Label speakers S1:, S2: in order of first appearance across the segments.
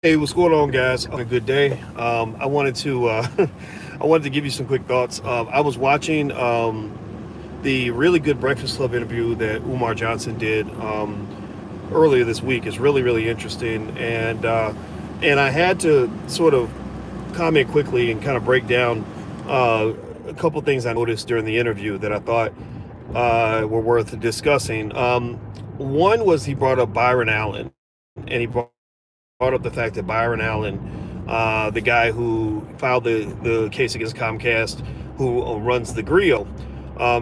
S1: Hey, what's going on, guys? A good day. I wanted to I wanted to give you some quick thoughts. I was watching the really good Breakfast Club interview that Umar Johnson did earlier this week. It's really interesting, and I had to sort of comment quickly and kind of break down a couple things I noticed during the interview that I thought were worth discussing. One was he brought up Byron Allen, and he brought up the fact that Byron Allen, the guy who filed the case against Comcast, who runs the Griot,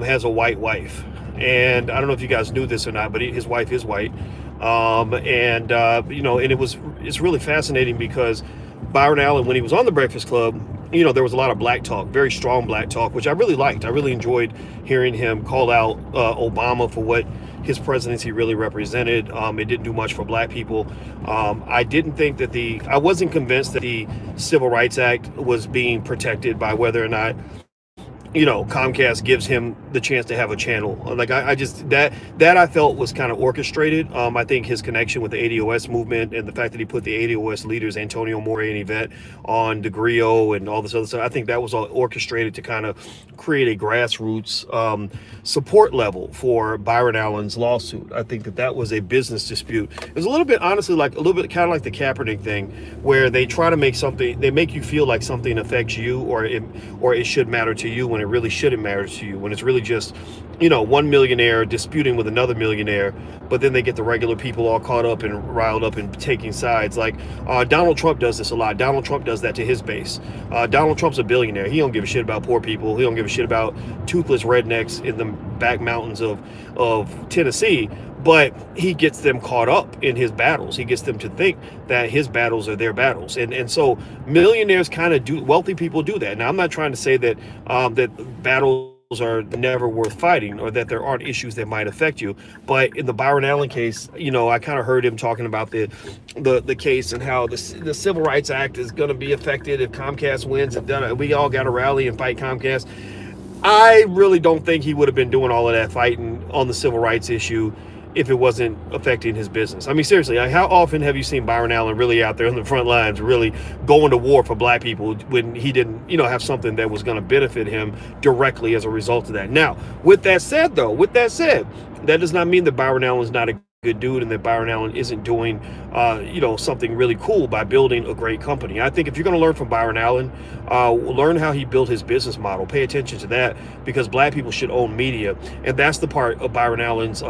S1: has a white wife. And I don't know if you guys knew this or not, but his wife is white. And it's really fascinating because Byron Allen, when he was on the Breakfast Club, there was a lot of black talk, very strong black talk, which I really liked. I really enjoyed hearing him call out Obama for what his presidency really represented. It didn't do much for black people. I wasn't convinced that the Civil Rights Act was being protected by whether or not Comcast gives him the chance to have a channel. Like I just that I felt was kind of orchestrated. I think his connection with the ADOS movement and the fact that he put the ADOS leaders Antonio More and Yvette on the Griot and all this other stuff, I think that was all orchestrated to kind of create a grassroots support level for Byron Allen's lawsuit. I think that was a business dispute. It was a little bit, honestly, like a little bit kind of like the Kaepernick thing, where they try to they make you feel like something affects you or it should matter to you when it really shouldn't matter to you, when it's really just one millionaire disputing with another millionaire, but then they get the regular people all caught up and riled up and taking sides. Like Donald Trump does this a lot. Donald Trump does that to his base. Donald Trump's a billionaire. He don't give a shit about poor people. He don't give a shit about toothless rednecks in the back mountains of Tennessee, but he gets them caught up in his battles. He gets them to think that his battles are their battles. And so millionaires kind of do, wealthy people do that. Now, I'm not trying to say that that battles are never worth fighting or that there aren't issues that might affect you. But in the Byron Allen case, I kind of heard him talking about the case and how the Civil Rights Act is going to be affected if Comcast wins, and we all got to rally and fight Comcast. I really don't think he would have been doing all of that fighting on the civil rights issue if it wasn't affecting his business. I mean, seriously, like, how often have you seen Byron Allen really out there on the front lines, really going to war for black people when he didn't, have something that was going to benefit him directly as a result of that? Now, with that said, that does not mean that Byron Allen is not a good dude and that Byron Allen isn't doing, something really cool by building a great company. I think if you're going to learn from Byron Allen, learn how he built his business model. Pay attention to that, because black people should own media, and that's the part of Byron Allen's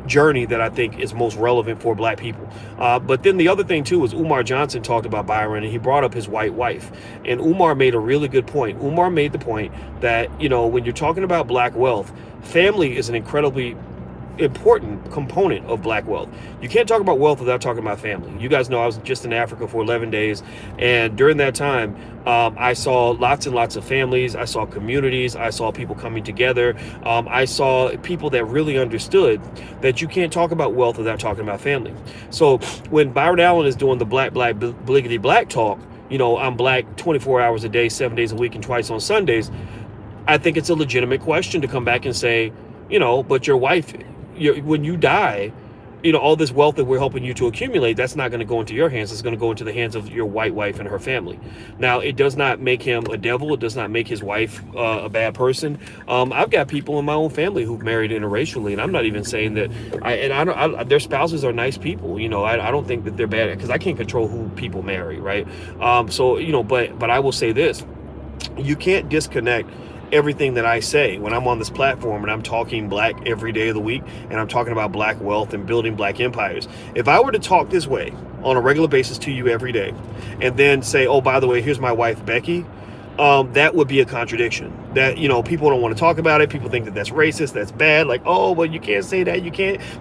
S1: journey that I think is most relevant for black people. But then the other thing too is Umar Johnson talked about Byron, and he brought up his white wife, and Umar made a really good point. Umar made the point that when you're talking about black wealth, family is an incredibly important component of black wealth. You can't talk about wealth without talking about family. You guys know I was just in Africa for 11 days, and during that time I saw lots and lots of families. I saw communities. I saw people coming together. I saw people that really understood that you can't talk about wealth without talking about family. So when Byron Allen is doing the black bliggity black talk, I'm black 24 hours a day, 7 days a week, and twice on Sundays, I think it's a legitimate question to come back and say, but your wife, when you die, all this wealth that we're helping you to accumulate, that's not going to go into your hands. It's going to go into the hands of your white wife and her family. Now, it does not make him a devil. It does not make his wife a bad person. I've got people in my own family who've married interracially, and I'm not even saying that their spouses are nice people. I don't think that they're bad, because I can't control who people marry, right? But I will say this: you can't disconnect everything that I say when I'm on this platform and I'm talking black every day of the week, and I'm talking about black wealth and building black empires. If I were to talk this way on a regular basis to you every day, and then say, oh, by the way, here's my wife, Becky, that would be a contradiction. That, people don't want to talk about it. People think that that's racist, that's bad. Like, oh, well, you can't say that.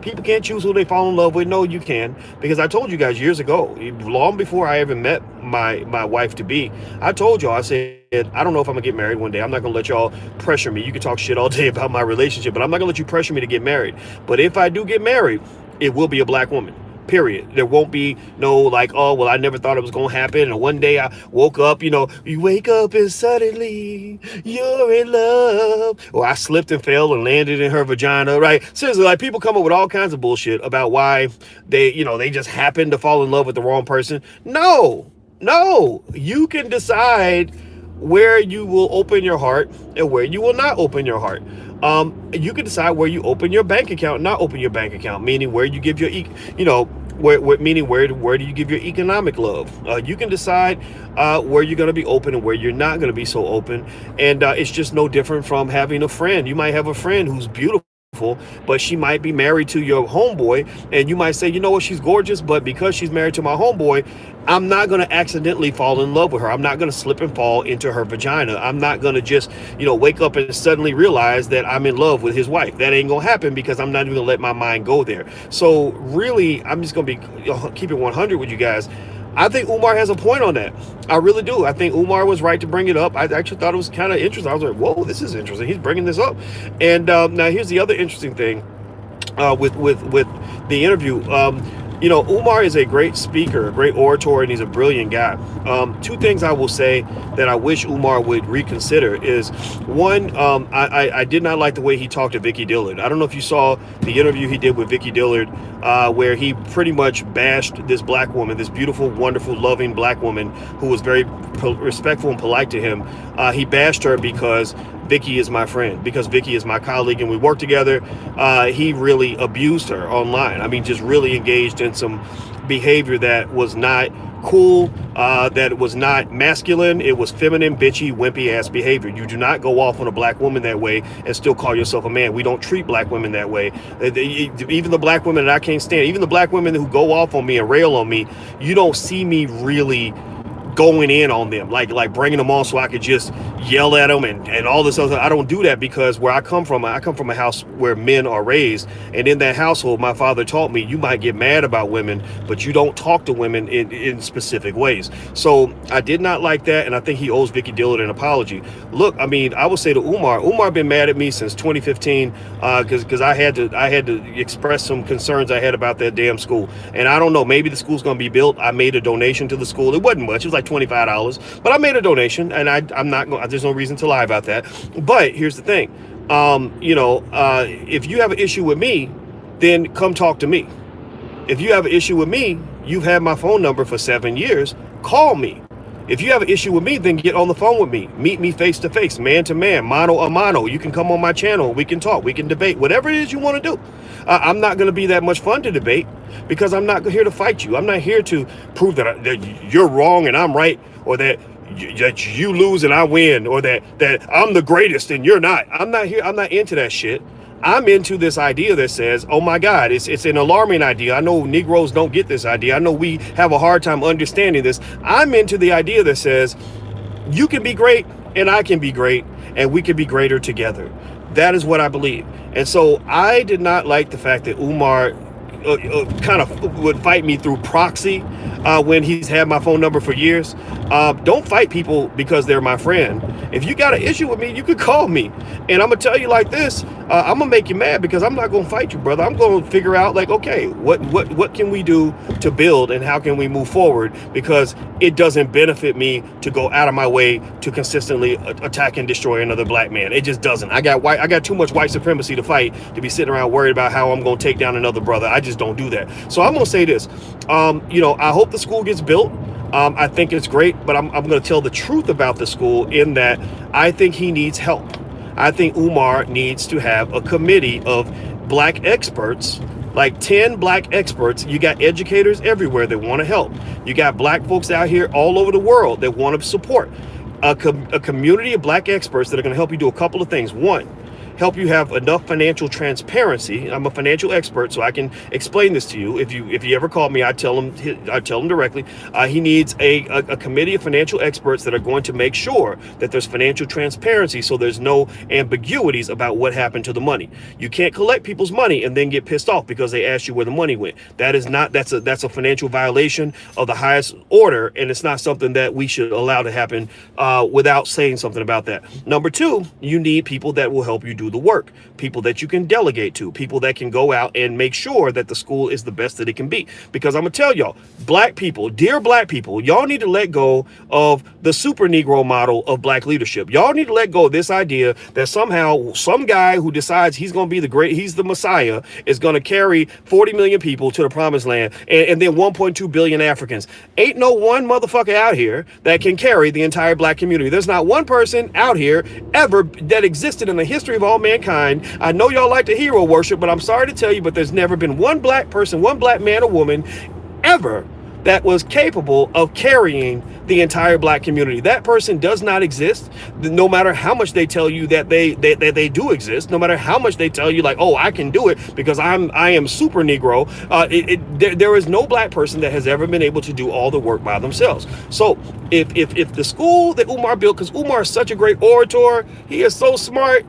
S1: People can't choose who they fall in love with. No, you can. Because I told you guys years ago, long before I ever met my wife to be, I told y'all, I said, I don't know if I'm gonna get married one day. I'm not gonna let y'all pressure me. You can talk shit all day about my relationship, but I'm not gonna let you pressure me to get married. But if I do get married, it will be a black woman. Period. There won't be no like, oh, well, I never thought it was going to happen. And one day I woke up, you wake up and suddenly you're in love. Or I slipped and fell and landed in her vagina, right? Seriously, like people come up with all kinds of bullshit about why they just happen to fall in love with the wrong person. No, you can decide where you will open your heart and where you will not open your heart. You can decide where you open your bank account, not open your bank account, meaning where you give your, where do you give your economic love? You can decide where you're going to be open and where you're not going to be so open. And it's just no different from having a friend. You might have a friend who's beautiful, but she might be married to your homeboy, and you might say, you know what, she's gorgeous, but because she's married to my homeboy, I'm not going to accidentally fall in love with her. I'm not going to slip and fall into her vagina. I'm not going to just, wake up and suddenly realize that I'm in love with his wife. That ain't going to happen because I'm not even going to let my mind go there. So really, I'm just going to be keep it 100 with you guys. I think Umar has a point on that. I really do. I think Umar was right to bring it up. I actually thought it was kind of interesting. I was like, whoa, this is interesting. He's bringing this up. And now here's the other interesting thing with the interview. Umar is a great speaker, a great orator, and he's a brilliant guy. Two things I will say that I wish Umar would reconsider is, one, I did not like the way he talked to Vicky Dillard. I don't know if you saw the interview he did with Vicky Dillard, where he pretty much bashed this black woman, this beautiful, wonderful, loving black woman who was very respectful and polite to him. He bashed her because Vicky is my friend, because Vicky is my colleague and we work together. He really abused her online. I mean, just really engaged in some behavior that was not cool, that was not masculine. It was feminine, bitchy, wimpy ass behavior. You do not go off on a black woman that way and still call yourself a man. We don't treat black women that way. Even the black women that I can't stand, even the black women who go off on me and rail on me, you don't see me really going in on them, like bringing them on so I could just yell at them and all this other. I don't do that because where I come from a house where men are raised, and in that household, my father taught me you might get mad about women, but you don't talk to women in specific ways. So I did not like that, and I think he owes Vicky Dillard an apology. Look, I mean, I would say to Umar been mad at me since 2015 because I had to express some concerns I had about that damn school. And I don't know, maybe the school's gonna be built. I made a donation to the school. It wasn't much. It was like $25, but I made a donation, and I'm not going. There's no reason to lie about that. But here's the thing, if you have an issue with me, then come talk to me. If you have an issue with me, you've had my phone number for 7 years. Call me. If you have an issue with me, then get on the phone with me. Meet me face to face, man to man, mano a mano. You can come on my channel. We can talk. We can debate. Whatever it is you want to do. I'm not going to be that much fun to debate because I'm not here to fight you. I'm not here to prove that you're wrong and I'm right, or that you lose and I win, or that I'm the greatest and you're not. I'm not here. I'm not into that shit. I'm into this idea that says, oh my God, it's an alarming idea. I know Negroes don't get this idea. I know we have a hard time understanding this. I'm into the idea that says you can be great and I can be great and we can be greater together. That is what I believe. And so I did not like the fact that Umar kind of would fight me through proxy when he's had my phone number for years. Don't fight people because they're my friend. If you got an issue with me, you could call me. And I'm going to tell you like this, I'm going to make you mad because I'm not going to fight you, brother. I'm going to figure out like, okay, what can we do to build and how can we move forward? Because it doesn't benefit me to go out of my way to consistently attack and destroy another black man. It just doesn't. I got too much white supremacy to fight to be sitting around worried about how I'm going to take down another brother. I just don't do that. So I'm going to say this, I hope the school gets built. I think it's great, but I'm going to tell the truth about the school in that I think he needs help. I think Umar needs to have a committee of black experts, like 10 black experts. You got educators everywhere that want to help. You got black folks out here all over the world that want to support a community of black experts that are going to help you do a couple of things. One, help you have enough financial transparency. I'm a financial expert, so I can explain this to you. If you ever call me, I tell him directly. He needs a committee of financial experts that are going to make sure that there's financial transparency, so there's no ambiguities about what happened to the money. You can't collect people's money and then get pissed off because they asked you where the money went. That's a financial violation of the highest order, and it's not something that we should allow to happen without saying something about that. Number two, you need people that will help you do do the work, people that you can delegate to, people that can go out and make sure that the school is the best that it can be. Because I'm gonna tell y'all, black people, dear black people, y'all need to let go of the super Negro model of black leadership. Y'all need to let go of this idea that somehow some guy who decides he's gonna be he's the Messiah, is gonna carry 40 million people to the promised land, and then 1.2 billion Africans. Ain't no one motherfucker out here that can carry the entire black community. There's not one person out here ever that existed in the history of all mankind. I know y'all like to hero worship, but I'm sorry to tell you, but there's never been one black person, one black man or woman ever that was capable of carrying the entire black community. That person does not exist, no matter how much they tell you that they do exist, no matter how much they tell you like, oh, I can do it because I am super Negro. There is no black person that has ever been able to do all the work by themselves. So if the school that Umar built, because Umar is such a great orator, he is so smart,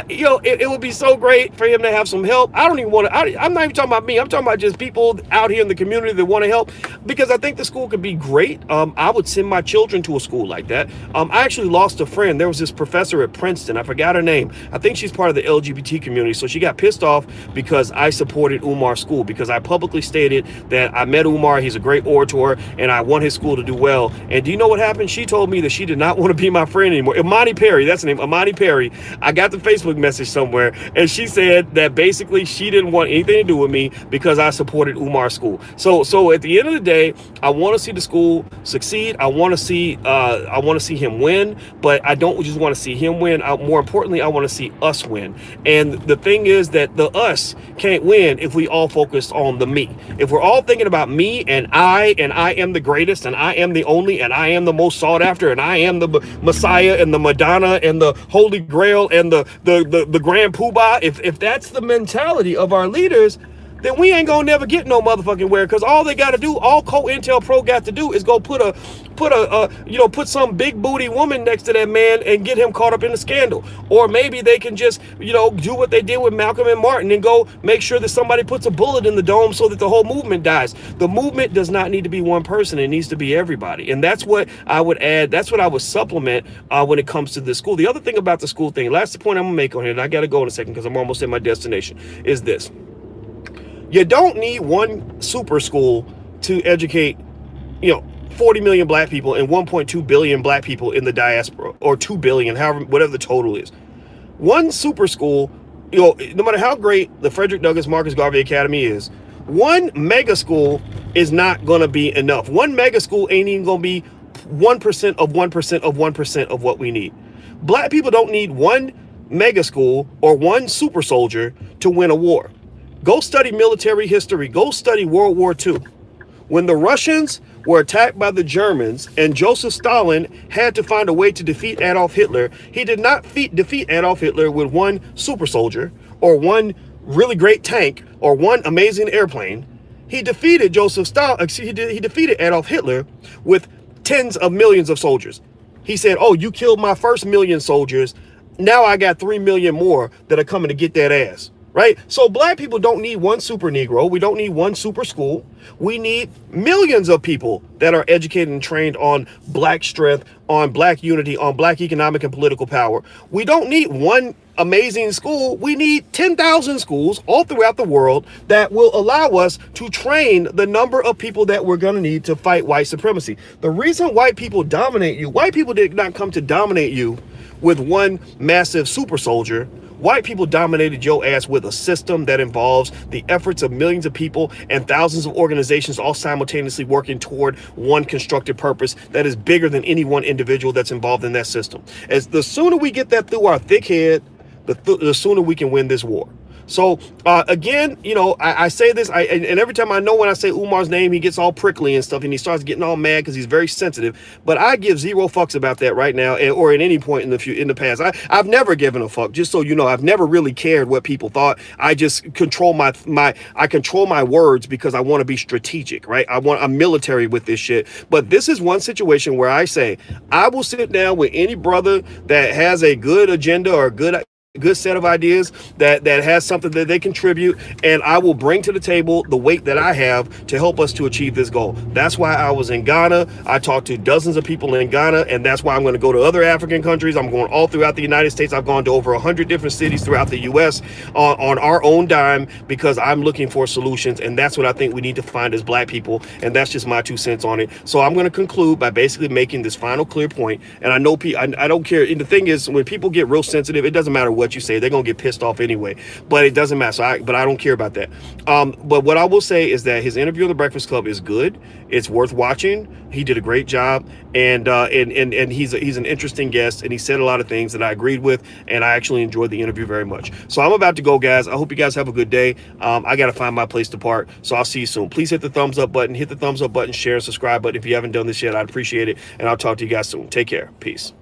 S1: it would be so great for him to have some help. I don't even want to, I'm not even talking about me. I'm talking about just people out here in the community that want to help, because I think the school could be great. I would send my children to a school like that. I actually lost a friend. There was this professor at Princeton. I forgot her name. I think she's part of the LGBT community. So she got pissed off because I supported Umar's school, because I publicly stated that I met Umar. He's a great orator and I want his school to do well. And do you know what happened? She told me that she did not want to be my friend anymore. Imani Perry, that's the name, Imani Perry. I got the Facebook message somewhere, and she said that basically she didn't want anything to do with me because I supported Umar's school. So at the end of the day, I want to see the school succeed. I want to see him win, but I don't just want to see him win. More importantly, I want to see us win. And the thing is that the us can't win if we all focus on the me. If we're all thinking about me and I am the greatest and I am the only and I am the most sought after and I am the Messiah and the Madonna and the Holy Grail and the Grand Poobah, if that's the mentality of our leaders, then we ain't gonna never get no motherfucking where, because all they gotta do, all COINTELPRO got to do is go put some big booty woman next to that man and get him caught up in the scandal. Or maybe they can just, do what they did with Malcolm and Martin and go make sure that somebody puts a bullet in the dome so that the whole movement dies. The movement does not need to be one person. It needs to be everybody. And that's what I would add. That's what I would supplement when it comes to the school. The other thing about the school thing, last point I'm gonna make on it, and I gotta go in a second because I'm almost at my destination, is this. You don't need one super school to educate, 40 million black people and 1.2 billion black people in the diaspora, or 2 billion, however, whatever the total is. One super school, no matter how great the Frederick Douglass Marcus Garvey Academy is, one mega school is not going to be enough. One mega school ain't even going to be 1% of 1% of 1% of what we need. Black people don't need one mega school or one super soldier to win a war. Go study military history. Go study World War II. When the Russians were attacked by the Germans and Joseph Stalin had to find a way to defeat Adolf Hitler, he did not defeat Adolf Hitler with one super soldier or one really great tank or one amazing airplane. He defeated he defeated Adolf Hitler with tens of millions of soldiers. He said, oh, you killed my first million soldiers. Now I got 3 million more that are coming to get that ass. Right? So black people don't need one super Negro. We don't need one super school. We need millions of people that are educated and trained on black strength, on black unity, on black economic and political power. We don't need one amazing school. We need 10,000 schools all throughout the world that will allow us to train the number of people that we're going to need to fight white supremacy. The reason white people dominate you, white people did not come to dominate you with one massive super soldier. White people dominated your ass with a system that involves the efforts of millions of people and thousands of organizations all simultaneously working toward one constructed purpose that is bigger than any one individual that's involved in that system. As the sooner we get that through our thick head, the sooner we can win this war. So again, I say this, and every time I know when I say Umar's name, he gets all prickly and stuff, and he starts getting all mad because he's very sensitive. But I give zero fucks about that right now, or at any point in the past. I've never given a fuck. Just so you know, I've never really cared what people thought. I just control my words because I want to be strategic, right? I'm military with this shit. But this is one situation where I say I will sit down with any brother that has a good agenda or a good good set of ideas that has something that they contribute, and I will bring to the table the weight that I have to help us to achieve this goal. That's why I was in Ghana. I talked to dozens of people in Ghana, and that's why I'm going to go to other African countries. I'm going all throughout the United States. I've gone to over 100 different cities throughout the US on our own dime, because I'm looking for solutions, and that's what I think we need to find as black people, and that's just my 2 cents on it. So I'm going to conclude by basically making this final clear point, and I know I don't care, and the thing is, when people get real sensitive, it doesn't matter what you say, they're gonna get pissed off anyway, but it doesn't matter. But I don't care about that. But what I will say is that his interview on the Breakfast Club is good. It's worth watching. He did a great job, and he's an interesting guest, and he said a lot of things that I agreed with, and I actually enjoyed the interview very much. So I'm about to go, guys. I hope you guys have a good day. I gotta find my place to park, so I'll see you soon. Please hit the thumbs up button, share and subscribe button if you haven't done this yet. I'd appreciate it, and I'll talk to you guys soon. Take care. Peace.